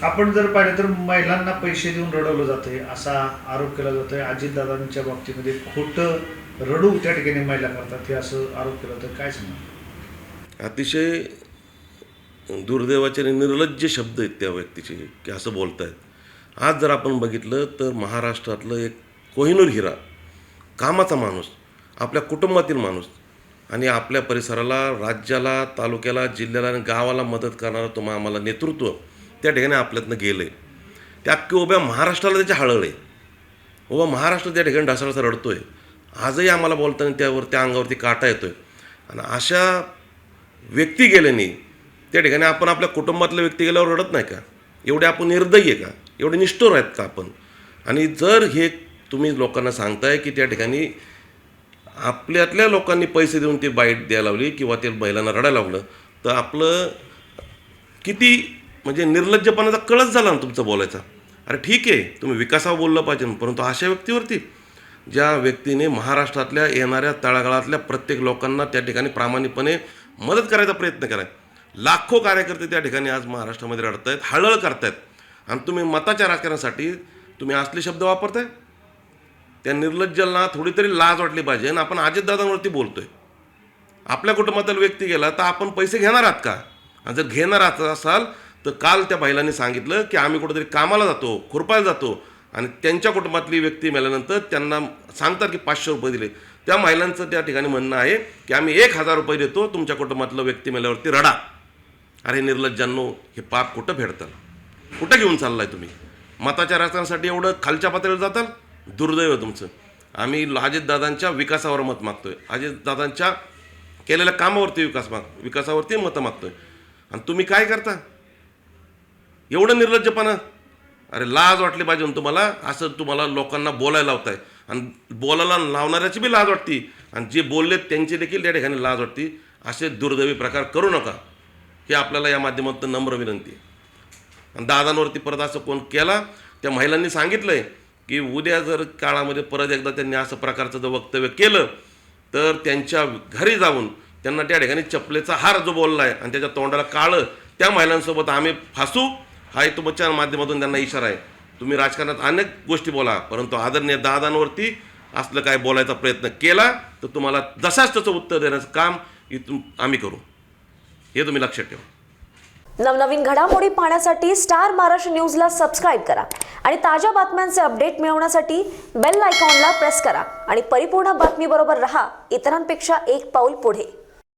आपण जर पाहिलं तर महिलांना पैसे देऊन रडवलं जातंय असा आरोप केला जातोय. अजितदादांच्या बाबतीमध्ये खोटं रडू त्या ठिकाणी महिला करतात हे असं आरोप केला जातोय. काय सांगा? अतिशय दुर्दैवाचे आणि निर्लज्ज शब्द आहेत त्या व्यक्तीचे की असं बोलतायत. आज जर आपण बघितलं तर महाराष्ट्रातलं एक कोहिनूर हिरा, कामाचा माणूस, आपल्या कुटुंबातील माणूस आणि आपल्या परिसराला, राज्याला, तालुक्याला, जिल्ह्याला आणि गावाला मदत करणारं आम्हाला नेतृत्व त्या ठिकाणी आपल्यातनं गेलं आहे. त्या अख्खी उभ्या महाराष्ट्राला त्याची हळहळ आहे. उभा महाराष्ट्र त्या ठिकाणी ढासळाचा रडतो आहे. आजही आम्हाला बोलताना त्या अंगावरती काटा येतो आहे. आणि अशा व्यक्ती गेल्याने त्या ठिकाणी आपण आपल्या कुटुंबातल्या व्यक्ती गेल्यावर रडत नाही का? एवढे आपण निर्दयी आहे का? एवढे निष्ठुर आहेत का आपण? आणि जर हे तुम्ही लोकांना सांगताय की त्या ठिकाणी आपल्यातल्या लोकांनी पैसे देऊन ती बाईट द्यायला लावली किंवा ते महिलांना रडायला लावलं, तर आपलं किती म्हणजे निर्लज्जपणाचा कळस झाला ना तुमचं बोलायचा. अरे ठीक आहे, तुम्ही विकासावर बोललं पाहिजे, परंतु अशा व्यक्तीवरती, ज्या व्यक्तीने महाराष्ट्रातल्या येणाऱ्या तळागाळातल्या प्रत्येक लोकांना त्या ठिकाणी प्रामाणिकपणे मदत करायचा प्रयत्न केला आहे. लाखो कार्यकर्ते त्या ठिकाणी आज महाराष्ट्रामध्ये रडत आहेत, हळहळ करतायत, आणि तुम्ही मताच्या राजकारणासाठी तुम्ही असले शब्द वापरताय. त्या निर्लज्जांना थोडी तरी लाज वाटली पाहिजे. आणि आपण अजितदादांवरती बोलतोय. आपल्या कुटुंबातील व्यक्ती गेला तर आपण पैसे घेणार आहात का? आणि जर घेणार असाल तर काल त्या महिलांनी सांगितलं की आम्ही कुठेतरी कामाला जातो, खुरपायला जातो, आणि त्यांच्या कुटुंबातली व्यक्ती मेल्यानंतर त्यांना सांगतात की 500 रुपये दिले. त्या महिलांचं त्या ठिकाणी म्हणणं आहे की आम्ही 1000 रुपये देतो, तुमच्या कुटुंबातलं व्यक्ती मेल्यावरती रडा. अरे निर्लज्जांनो, हे पाप कुठं फेडताल? कुठं घेऊन चाललाय तुम्ही? मताच्या राजकारणासाठी एवढं खालच्या पातळीवर जाताल? दुर्दैव तुमचं. आम्ही अजितदादांच्या विकासावर मत मागतोय, अजितदादांच्या केलेल्या कामावरती विकासावरती मतं मागतोय, आणि तुम्ही काय करता? एवढं निर्लज्जपणा. अरे लाज वाटली पाहिजे तुम्हाला. असं तुम्हाला लोकांना बोलायला लावताय, आणि बोलायला लावणाऱ्याची बी लाज वाटती, आणि जे बोलले त्यांची देखील त्या ठिकाणी लाज वाटती. असे दुर्दैवी प्रकार करू नका, हे आपल्याला या माध्यमातून नम्र विनंती आहे. आणि दादांवरती परत असं कोण केला, त्या महिलांनी सांगितलं आहे की उद्या जर काळामध्ये परत एकदा त्यांनी असं प्रकारचं जर वक्तव्य केलं तर त्यांच्या घरी जाऊन त्यांना त्या ठिकाणी चपलेचा हार जो बोलला आहे आणि त्याच्या तोंडाला काळं, त्या महिलांसोबत आम्ही फासू, हा तुमच्या माध्यमातून त्यांना इशारा आहे. तुम्ही राजकारणात अनेक गोष्टी बोला, परंतु आदरणीय दादांवरती असलं काय बोलायचा प्रयत्न केला तर तुम्हाला जसाच त्याचं उत्तर देण्याचं काम इथून आम्ही करू, हे तुम्ही लक्षात ठेवा. नवनवीन घडामोडी पाहण्यासाठी स्टार महाराष्ट्र न्यूजला सबस्क्राईब करा आणि ताज्या बातम्यांचे अपडेट मिळवण्यासाठी बेल आयकॉनला प्रेस करा आणि परिपूर्ण बातमीबरोबर रहा, इतरांपेक्षा एक पाऊल पुढे.